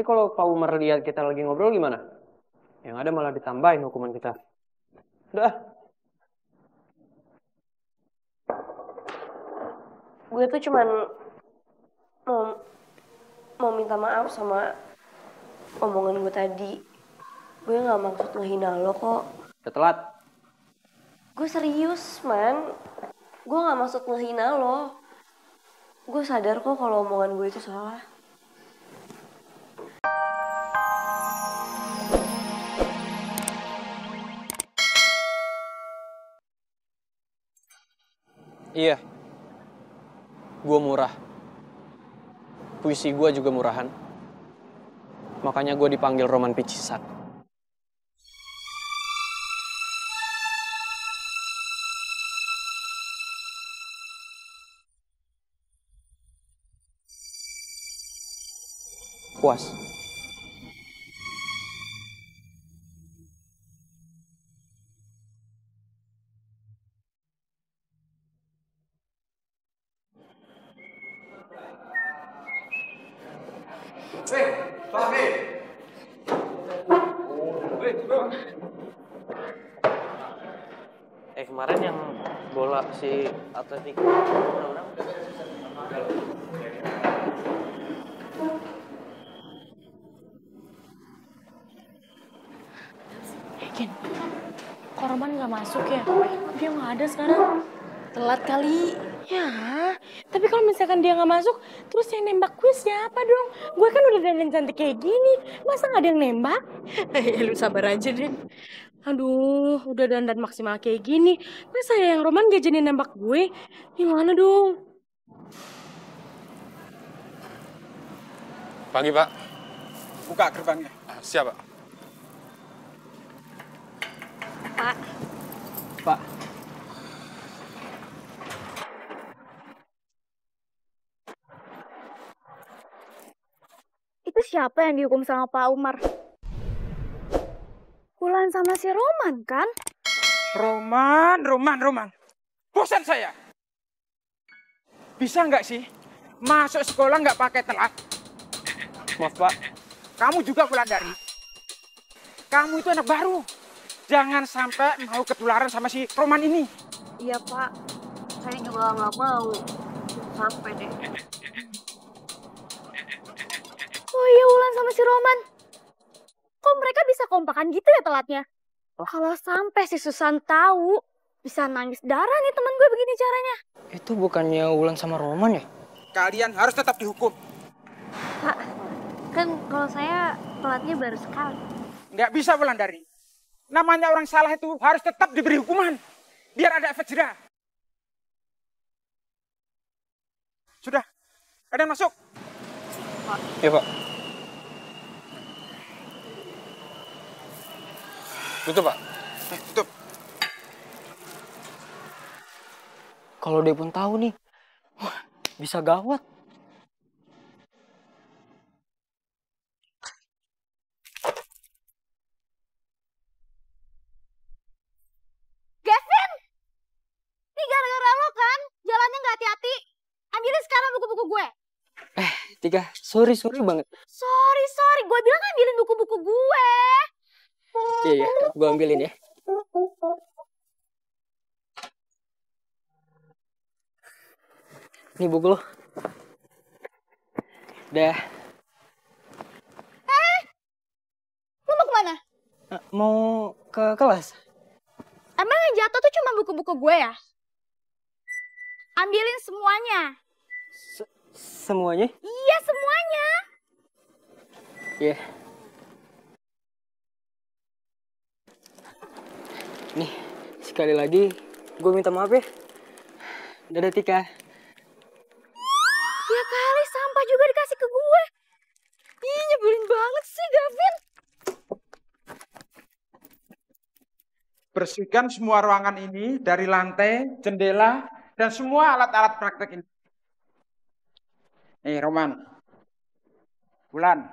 kalau Pak Umar lihat kita lagi ngobrol gimana? Yang ada malah ditambahin hukuman kita. Udah. Gue tuh cuman mau minta maaf sama omongan gue tadi. Gue gak maksud ngehina lo kok. Udah telat. Gue serius, man. Gue gak maksud ngehina lo. Gue sadar kok kalau omongan gue itu salah. Iya. Gue murah. Puisi gue juga murahan. Makanya gue dipanggil Roman Picisan. Puas. Kemarin yang bola si Atletico menang. Ken, kok Roman gak masuk ya? Dia gak ada sekarang. Telat kali. Ya, tapi kalau misalkan dia gak masuk, terus yang nembak gue siapa dong? Gue kan udah dandan cantik kayak gini, masa gak ada yang nembak? Lu sabar aja, Den. Aduh, udah dandan maksimal kayak gini, masa yang Roman gak jadi nembak gue? Gimana dong? Pagi, Pak. Buka gerbangnya. Siap, Pak. Pak. Pak. Itu siapa yang dihukum sama Pak Umar? Wulan sama si Roman, kan? Roman. Bosan saya. Bisa nggak sih masuk sekolah nggak pakai telat? Maaf, Pak. Kamu juga Wulandari. Kamu itu anak baru. Jangan sampai mau ketularan sama si Roman ini. Iya, Pak. Saya juga nggak mau. Sampai deh. Oh iya, Wulan sama si Roman. Kok mereka bisa kompakan gitu ya telatnya? Kalau sampai si Susan tahu, bisa nangis darah nih temen gue begini caranya. Itu bukannya Wulan sama Roman ya? Kalian harus tetap dihukum. Pak, kan kalau saya telatnya baru sekali. Nggak bisa Wulandari. Namanya orang salah itu harus tetap diberi hukuman. Biar ada efek jerah. Sudah, ada yang masuk? Iya, Pak. Tutup, Pak. Tutup. Kalau dia pun tahu nih, wah, bisa gawat. Gavin! Ini gara-gara lo kan? Jalannya nggak hati-hati. Ambilin sekarang buku-buku gue. Tika, sorry banget. Sorry. Gue bilang ambilin buku-buku gue. Iya, gue ambilin ya. Ini buku lo. Dah. Lo mau kemana? Mau ke kelas? Emang yang jatuh tuh cuma buku-buku gue ya? Ambilin semuanya. Semuanya? Iya, semuanya. Iya. Nih, sekali lagi gue minta maaf ya. Dadah, Tika. Ya kali, sampah juga dikasih ke gue. Ih, nyebelin banget sih, Gavin. Bersihkan semua ruangan ini dari lantai, jendela, dan semua alat-alat praktek ini. Roman. Wulan.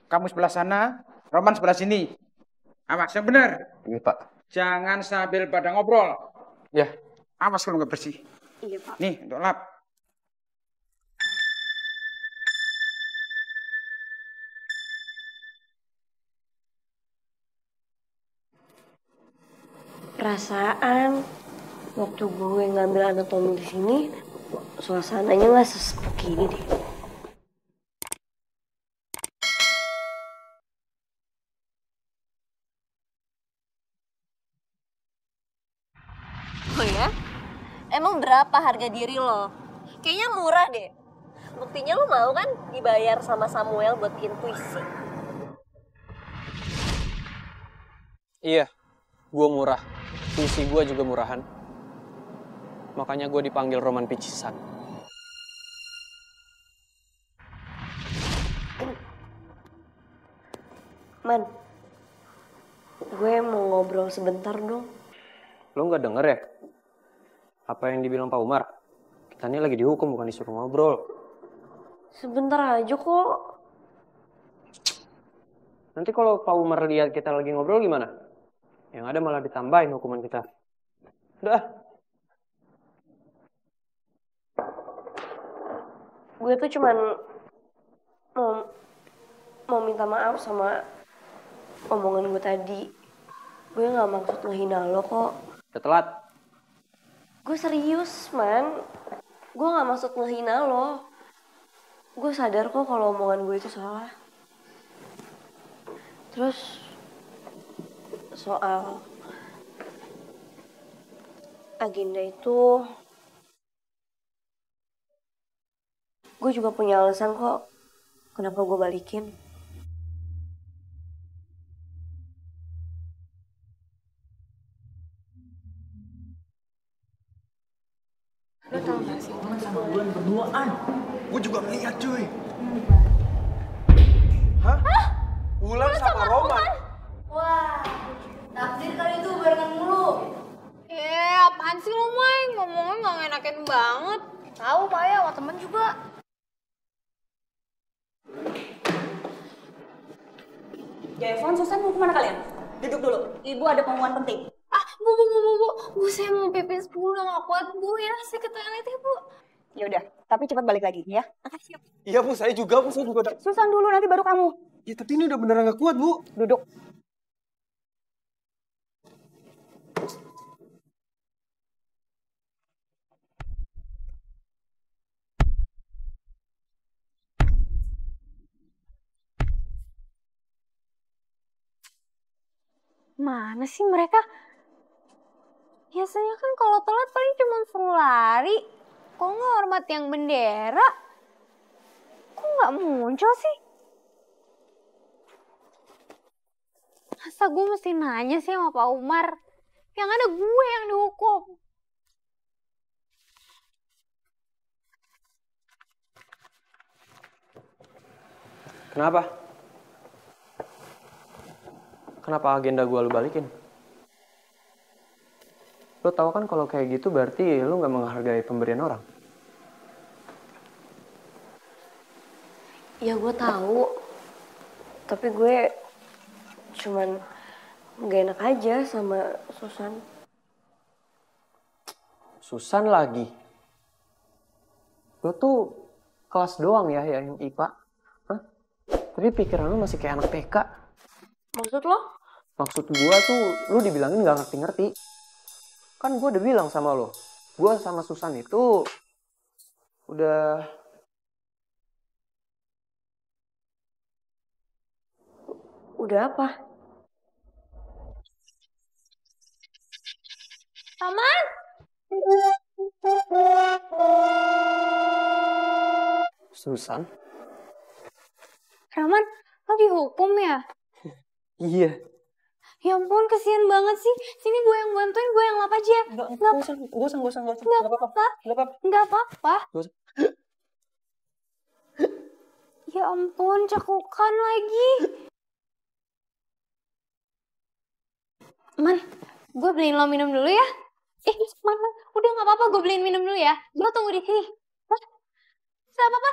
Kamu sebelah sana, Roman sebelah sini. Awas, yang benar. Iya, Pak. Jangan sambil pada ngobrol. Ya. Awas kalau nggak bersih. Iya, Pak. Nih, untuk lap. Perasaan waktu gue ngambil anatomi di sini, suasananya nggak sesepuk ini deh. Oh ya? Emang berapa harga diri lo? Kayaknya murah deh. Buktinya lo mau kan dibayar sama Samuel buat intuisi. Iya, gue murah. Puisi gue juga murahan. Makanya gue dipanggil Roman Picisan. Man, gue mau ngobrol sebentar dong. Lo nggak denger ya? Apa yang dibilang Pak Umar? Kita ini lagi dihukum, bukan disuruh ngobrol. Sebentar aja kok. Nanti kalau Pak Umar lihat kita lagi ngobrol gimana? Yang ada malah ditambahin hukuman kita. Udah. Gue tuh cuman mau minta maaf sama omongan gue tadi. Gue gak maksud ngehina lo kok. Udah telat. Gue serius, man. Gue gak maksud ngehina lo. Gue sadar kok kalau omongan gue itu salah. Terus soal agenda itu, gue juga punya alasan kok kenapa gue balikin. Lo tau gak sih, teman sama Wulan berduaan. Gue juga ngeliat cuy. Hah? Wulan sama Roman? Wah, takdir kali itu barengan mulu. Apaan sih lo, Mai? Ngomongnya gak ngenakin banget. Tahu, Pak ya, sama temen juga. Devon, Susan mau kemana kalian? Duduk dulu, ibu ada pengumuman penting. Bu, saya mau pipis dulu, gak kuat, Bu. Ya, saya ke toilet ya, Bu. Yaudah, tapi cepat balik lagi ya. Siap. Iya bu, saya juga ada. Susan dulu, nanti baru kamu. Ya tapi ini udah beneran gak kuat bu. Duduk. Mana sih mereka? Biasanya kan kalau telat paling cuma suruh lari. Kok nggak hormat yang bendera? Kok nggak muncul sih? Masa gue mesti nanya sih sama Pak Umar? Yang ada gue yang dihukum. Kenapa? Kenapa agenda gue lu balikin? Lo tau kan kalau kayak gitu berarti lo nggak menghargai pemberian orang. Ya gue tahu, tapi gue cuman gak enak aja sama Susan. Susan lagi. Lo tuh kelas doang ya yang IPA. Hah? Tapi pikiran lo masih kayak anak TK. Maksud lo? Maksud gue tuh lo dibilangin nggak ngerti-ngerti. Kan gue udah bilang sama lo, gue sama Susan itu udah apa? Paman! Susan? Rahman, lo dihukum ya? Iya. Ya ampun, kesian banget sih. Sini gue yang bantuin, gue yang lap aja. Gak usah. Nggak apa-apa. Ya ampun, cakukan lagi. Man, gue beliin lo minum dulu ya. Man, udah gak apa-apa, gue beliin minum dulu ya. Lo tunggu di sini. Hah? Gak apa-apa,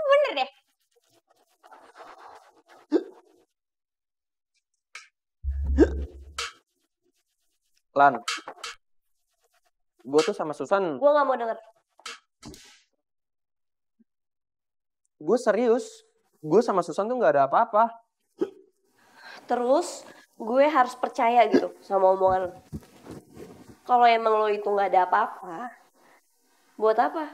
bener deh. Lan, gue tuh sama Susan, Gue gak mau denger. gue serius. Gue sama Susan tuh gak ada apa-apa. Terus gue harus percaya gitu sama omongan lo. Kalau emang lo itu nggak ada apa-apa, buat apa